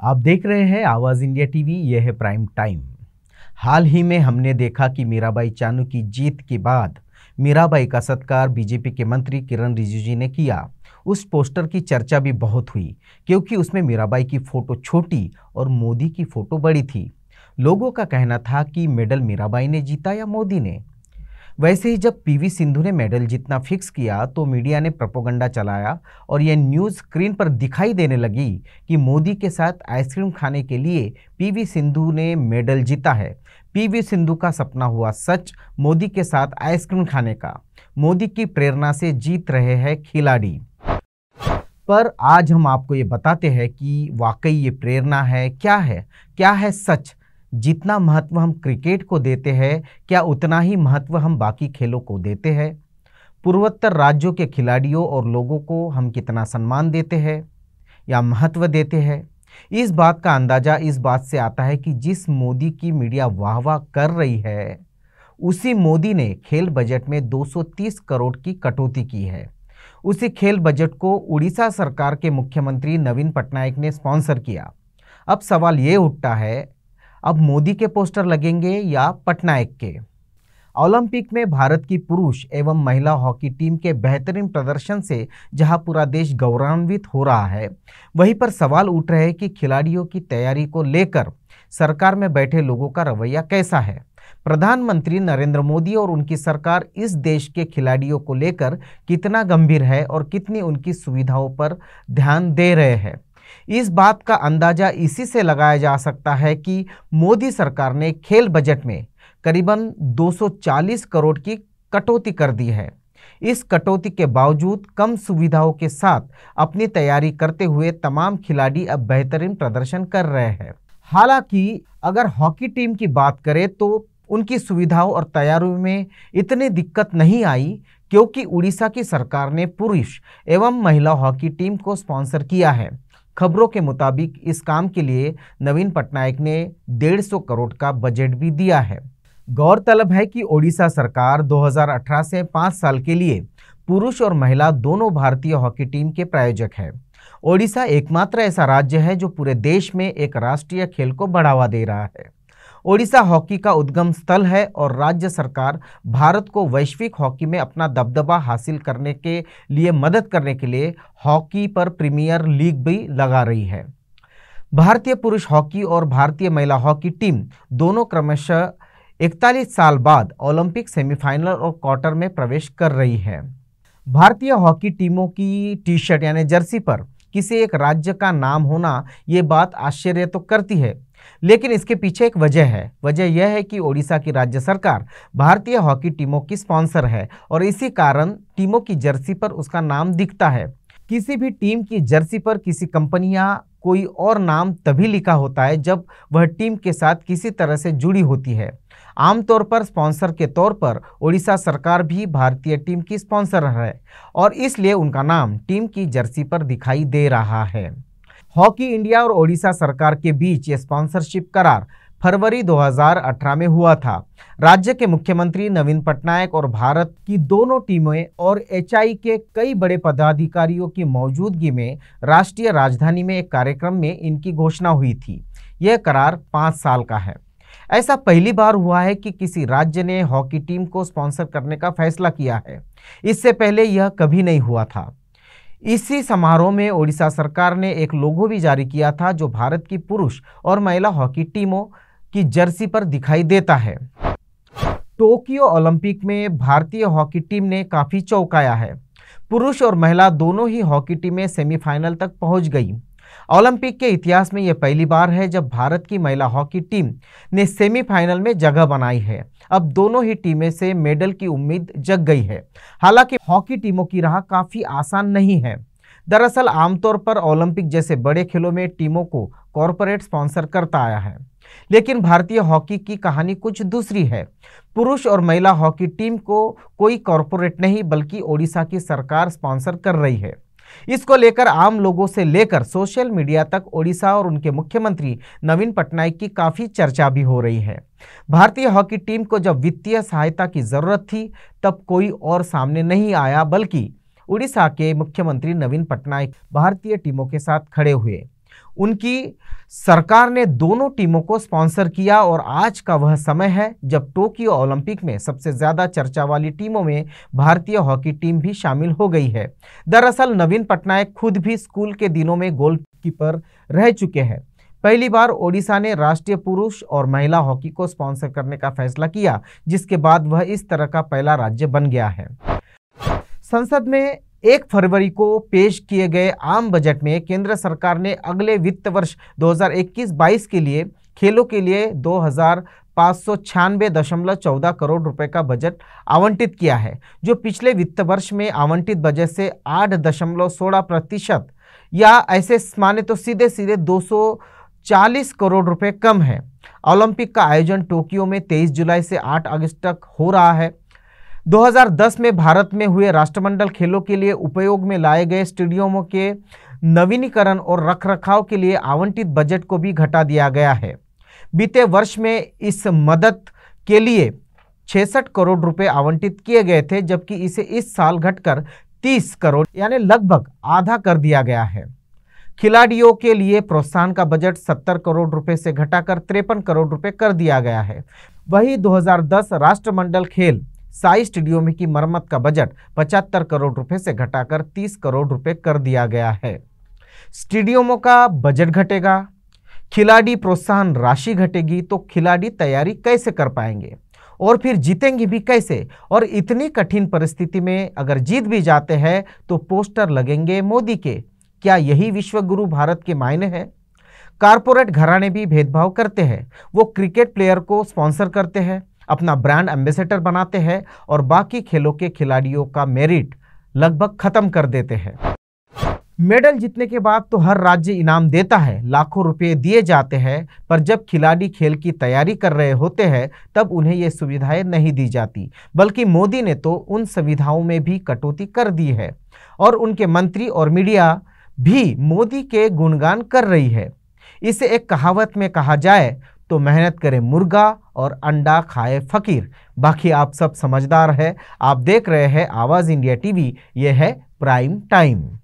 आप देख रहे हैं आवाज इंडिया टीवी। यह है प्राइम टाइम। हाल ही में हमने देखा कि मीराबाई चानू की जीत के बाद मीराबाई का सत्कार बीजेपी के मंत्री किरण रिजिजू ने किया। उस पोस्टर की चर्चा भी बहुत हुई क्योंकि उसमें मीराबाई की फोटो छोटी और मोदी की फोटो बड़ी थी। लोगों का कहना था कि मेडल मीराबाई ने जीता या मोदी ने। वैसे ही जब पीवी सिंधु ने मेडल जीतना फिक्स किया तो मीडिया ने प्रोपेगेंडा चलाया और यह न्यूज़ स्क्रीन पर दिखाई देने लगी कि मोदी के साथ आइसक्रीम खाने के लिए पीवी सिंधु ने मेडल जीता है। पीवी सिंधु का सपना हुआ सच, मोदी के साथ आइसक्रीम खाने का। मोदी की प्रेरणा से जीत रहे हैं खिलाड़ी। पर आज हम आपको ये बताते हैं कि वाकई ये प्रेरणा है, क्या है सच। जितना महत्व हम क्रिकेट को देते हैं, क्या उतना ही महत्व हम बाकी खेलों को देते हैं? पूर्वोत्तर राज्यों के खिलाड़ियों और लोगों को हम कितना सम्मान देते हैं या महत्व देते हैं? इस बात का अंदाजा इस बात से आता है कि जिस मोदी की मीडिया वाह वाह कर रही है, उसी मोदी ने खेल बजट में 230 करोड़ की कटौती की है। उसी खेल बजट को उड़ीसा सरकार के मुख्यमंत्री नवीन पटनायक ने स्पॉन्सर किया। अब सवाल ये उठता है, अब मोदी के पोस्टर लगेंगे या पटनायक के? ओलंपिक में भारत की पुरुष एवं महिला हॉकी टीम के बेहतरीन प्रदर्शन से जहां पूरा देश गौरवान्वित हो रहा है, वहीं पर सवाल उठ रहे हैं कि खिलाड़ियों की तैयारी को लेकर सरकार में बैठे लोगों का रवैया कैसा है। प्रधानमंत्री नरेंद्र मोदी और उनकी सरकार इस देश के खिलाड़ियों को लेकर कितना गंभीर है और कितनी उनकी सुविधाओं पर ध्यान दे रहे हैं। इस बात का अंदाजा इसी से लगाया जा सकता है कि मोदी सरकार ने खेल बजट में करीबन 240 करोड़ की कटौती कर दी है। इस कटौती के बावजूद कम सुविधाओं के साथ अपनी तैयारी करते हुए तमाम खिलाड़ी अब बेहतरीन प्रदर्शन कर रहे हैं। हालांकि अगर हॉकी टीम की बात करें तो उनकी सुविधाओं और तैयारियों में इतनी दिक्कत नहीं आई क्योंकि उड़ीसा की सरकार ने पुरुष एवं महिला हॉकी टीम को स्पॉन्सर किया है। खबरों के मुताबिक इस काम के लिए नवीन पटनायक ने 150 करोड़ का बजट भी दिया है। गौरतलब है कि ओडिशा सरकार 2018 से 5 साल के लिए पुरुष और महिला दोनों भारतीय हॉकी टीम के प्रायोजक है। ओडिशा एकमात्र ऐसा राज्य है जो पूरे देश में एक राष्ट्रीय खेल को बढ़ावा दे रहा है। ओडिशा हॉकी का उद्गम स्थल है और राज्य सरकार भारत को वैश्विक हॉकी में अपना दबदबा हासिल करने के लिए मदद करने के लिए हॉकी पर प्रीमियर लीग भी लगा रही है। भारतीय पुरुष हॉकी और भारतीय महिला हॉकी टीम दोनों क्रमशः 41 साल बाद ओलंपिक सेमीफाइनल और क्वार्टर में प्रवेश कर रही है। भारतीय हॉकी टीमों की टी शर्ट यानी जर्सी पर किसी एक राज्य का नाम होना ये बात आश्चर्य तो करती है, लेकिन इसके पीछे एक वजह है। वजह यह है कि ओडिशा की राज्य सरकार भारतीय हॉकी टीमों की स्पॉन्सर है और इसी कारण टीमों की जर्सी पर उसका नाम दिखता है। किसी भी टीम की जर्सी पर किसी कंपनी या कोई और नाम तभी लिखा होता है जब वह टीम के साथ किसी तरह से जुड़ी होती है। आमतौर पर स्पॉन्सर के तौर पर ओडिशा सरकार भी भारतीय टीम की स्पॉन्सर है और इसलिए उनका नाम टीम की जर्सी पर दिखाई दे रहा है। हॉकी इंडिया और ओडिशा सरकार के बीच ये स्पॉन्सरशिप करार फरवरी 2018 में हुआ था। राज्य के मुख्यमंत्री नवीन पटनायक और भारत की दोनों टीमें और एचआई के कई बड़े पदाधिकारियों की मौजूदगी में राष्ट्रीय राजधानी में एक कार्यक्रम में इनकी घोषणा हुई थी। यह करार 5 साल का है। ऐसा पहली बार हुआ है कि किसी राज्य ने हॉकी टीम को स्पॉन्सर करने का फैसला किया है। इससे पहले यह कभी नहीं हुआ था। इसी समारोह में ओडिशा सरकार ने एक लोगो भी जारी किया था जो भारत की पुरुष और महिला हॉकी टीमों की जर्सी पर दिखाई देता है। टोक्यो ओलंपिक में भारतीय हॉकी टीम ने काफी चौंकाया है। पुरुष और महिला दोनों ही हॉकी टीमें सेमीफाइनल तक पहुंच गई। ओलंपिक के इतिहास में यह पहली बार है जब भारत की महिला हॉकी टीम ने सेमीफाइनल में जगह बनाई है। अब दोनों ही टीमें से मेडल की उम्मीद जग गई है। हालांकि हॉकी टीमों की राह काफी आसान नहीं है। दरअसल आमतौर पर ओलंपिक जैसे बड़े खेलों में टीमों को कॉरपोरेट स्पॉन्सर करता आया है, लेकिन भारतीय हॉकी की कहानी कुछ दूसरी है। पुरुष और महिला हॉकी टीम को कोई कॉरपोरेट नहीं बल्कि ओडिशा की सरकार स्पॉन्सर कर रही है। इसको लेकर आम लोगों से लेकर सोशल मीडिया तक ओडिशा और उनके मुख्यमंत्री नवीन पटनायक की काफी चर्चा भी हो रही है। भारतीय हॉकी टीम को जब वित्तीय सहायता की जरूरत थी तब कोई और सामने नहीं आया बल्कि उड़ीसा के मुख्यमंत्री नवीन पटनायक भारतीय टीमों के साथ खड़े हुए। उनकी सरकार ने दोनों टीमों को स्पॉन्सर किया और आज का वह समय है जब टोक्यो ओलंपिक में सबसे ज्यादा चर्चा वाली टीमों में भारतीय हॉकी टीम भी शामिल हो गई है। दरअसल नवीन पटनायक खुद भी स्कूल के दिनों में गोलकीपर रह चुके हैं। पहली बार ओडिशा ने राष्ट्रीय पुरुष और महिला हॉकी को स्पॉन्सर करने का फैसला किया, जिसके बाद वह इस तरह का पहला राज्य बन गया है। संसद में 1 फरवरी को पेश किए गए आम बजट में केंद्र सरकार ने अगले वित्त वर्ष 2021-22 के लिए खेलों के लिए 2596.14 करोड़ रुपए का बजट आवंटित किया है, जो पिछले वित्त वर्ष में आवंटित बजट से 8.16% या ऐसे माने तो सीधे सीधे 240 करोड़ रुपए कम है। ओलंपिक का आयोजन टोक्यो में 23 जुलाई से 8 अगस्त तक हो रहा है। 2010 में भारत में हुए राष्ट्रमंडल खेलों के लिए उपयोग में लाए गए स्टेडियमों के नवीनीकरण और रखरखाव के लिए आवंटित बजट को भी घटा दिया गया है। बीते वर्ष में इस मदद के लिए 66 करोड़ रुपए आवंटित किए गए थे, जबकि इसे इस साल घटकर 30 करोड़ यानी लगभग आधा कर दिया गया है। खिलाड़ियों के लिए प्रोत्साहन का बजट 70 करोड़ रुपए से घटाकर 53 करोड़ रुपए कर दिया गया है। वहीं 2010 राष्ट्रमंडल खेल साई स्टेडियम की मरम्मत का बजट 75 करोड़ रुपए से घटाकर 30 करोड़ रुपए कर दिया गया है। स्टेडियमों का बजट घटेगा, खिलाड़ी प्रोत्साहन राशि घटेगी, तो खिलाड़ी तैयारी कैसे कर पाएंगे और फिर जीतेंगे भी कैसे? और इतनी कठिन परिस्थिति में अगर जीत भी जाते हैं तो पोस्टर लगेंगे मोदी के। क्या यही विश्व गुरु भारत के मायने हैं? कारपोरेट घराने भी भेदभाव करते हैं। वो क्रिकेट प्लेयर को स्पॉन्सर करते हैं, अपना ब्रांड एम्बेसडर बनाते हैं और बाकी खेलों के खिलाड़ियों का मेरिट लगभग खत्म कर देते हैं। मेडल जीतने के बाद तो हर राज्य इनाम देता है, लाखों रुपए दिए जाते हैं, पर जब खिलाड़ी खेल की तैयारी कर रहे होते हैं तब उन्हें ये सुविधाएं नहीं दी जाती, बल्कि मोदी ने तो उन सुविधाओं में भी कटौती कर दी है और उनके मंत्री और मीडिया भी मोदी के गुणगान कर रही है। इसे एक कहावत में कहा जाए तो मेहनत करे मुर्गा और अंडा खाए फकीर। बाकी आप सब समझदार है। आप देख रहे हैं आवाज इंडिया टीवी, यह है प्राइम टाइम।